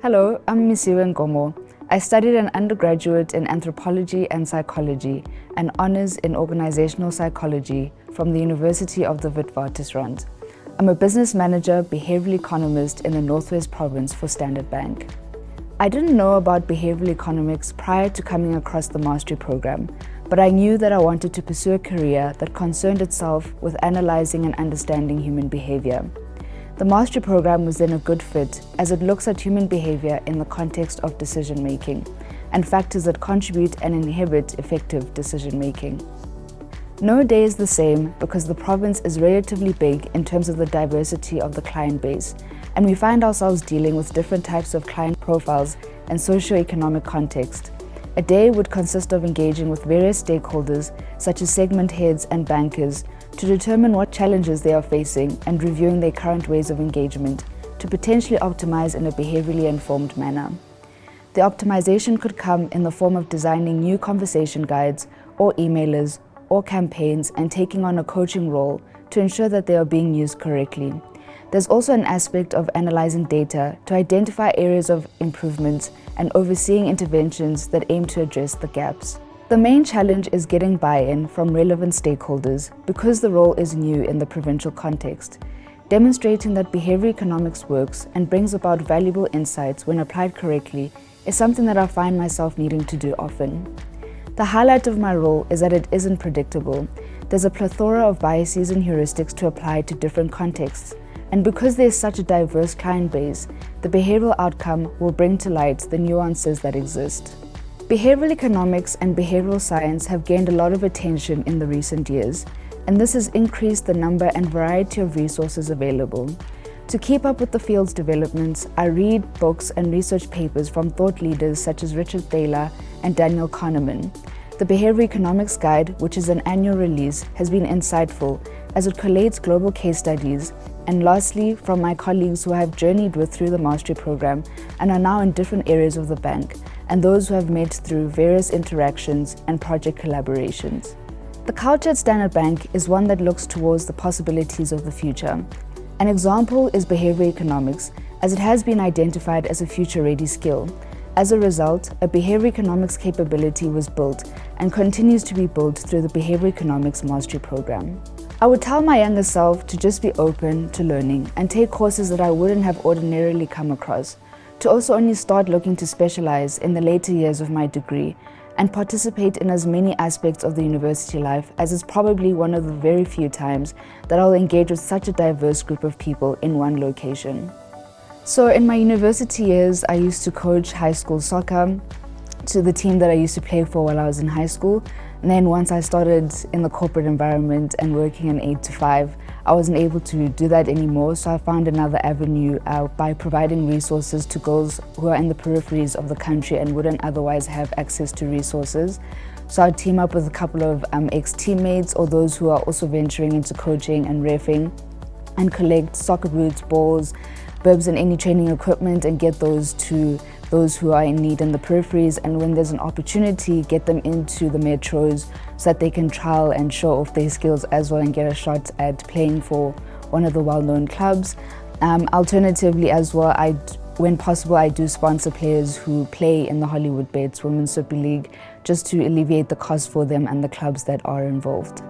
Hello, I'm Misiwe Nkomo. I studied an undergraduate in anthropology and psychology and honors in organizational psychology from the University of the Witwatersrand. I'm a business manager, behavioral economist in the Northwest Province for Standard Bank. I didn't know about behavioral economics prior to coming across the mastery program, but I knew that I wanted to pursue a career that concerned itself with analyzing and understanding human behavior. The mastery program was then a good fit as it looks at human behavior in the context of decision making and factors that contribute and inhibit effective decision making. No day is the same because the province is relatively big in terms of the diversity of the client base, and we find ourselves dealing with different types of client profiles and socio-economic context. A day would consist of engaging with various stakeholders such as segment heads and bankers to determine what challenges they are facing and reviewing their current ways of engagement to potentially optimize in a behaviorally informed manner. The optimization could come in the form of designing new conversation guides or emailers or campaigns and taking on a coaching role to ensure that they are being used correctly. There's also an aspect of analyzing data to identify areas of improvement and overseeing interventions that aim to address the gaps. The main challenge is getting buy-in from relevant stakeholders because the role is new in the provincial context. Demonstrating that behavioral economics works and brings about valuable insights when applied correctly is something that I find myself needing to do often. The highlight of my role is that it isn't predictable. There's a plethora of biases and heuristics to apply to different contexts. And because there's such a diverse client base, the behavioral outcome will bring to light the nuances that exist. Behavioral economics and behavioral science have gained a lot of attention in the recent years, and this has increased the number and variety of resources available. To keep up with the field's developments, I read books and research papers from thought leaders such as Richard Thaler and Daniel Kahneman. The Behavioral Economics Guide, which is an annual release, has been insightful as it collates global case studies, and lastly, from my colleagues who I have journeyed with through the mastery program and are now in different areas of the bank, and those who have met through various interactions and project collaborations. The culture at Standard Bank is one that looks towards the possibilities of the future. An example is behavioral economics, as it has been identified as a future-ready skill. As a result, a behavioral economics capability was built and continues to be built through the Behavioral Economics Mastery Program. I would tell my younger self to just be open to learning and take courses that I wouldn't have ordinarily come across, to also only start looking to specialize in the later years of my degree and participate in as many aspects of the university life, as is probably one of the very few times that I'll engage with such a diverse group of people in one location. So in my university years, I used to coach high school soccer to the team that I used to play for while I was in high school. And then once I started in the corporate environment and working an 8 to 5, I wasn't able to do that anymore. So I found another avenue by providing resources to girls who are in the peripheries of the country and wouldn't otherwise have access to resources. So I'd team up with a couple of ex-teammates or those who are also venturing into coaching and reffing and collect soccer boots, balls, bibs and any training equipment and get those to those who are in need in the peripheries, and when there's an opportunity, get them into the metros so that they can trial and show off their skills as well and get a shot at playing for one of the well-known clubs. Alternatively as well, when possible, I do sponsor players who play in the Hollywood Bets Women's Super League just to alleviate the cost for them and the clubs that are involved.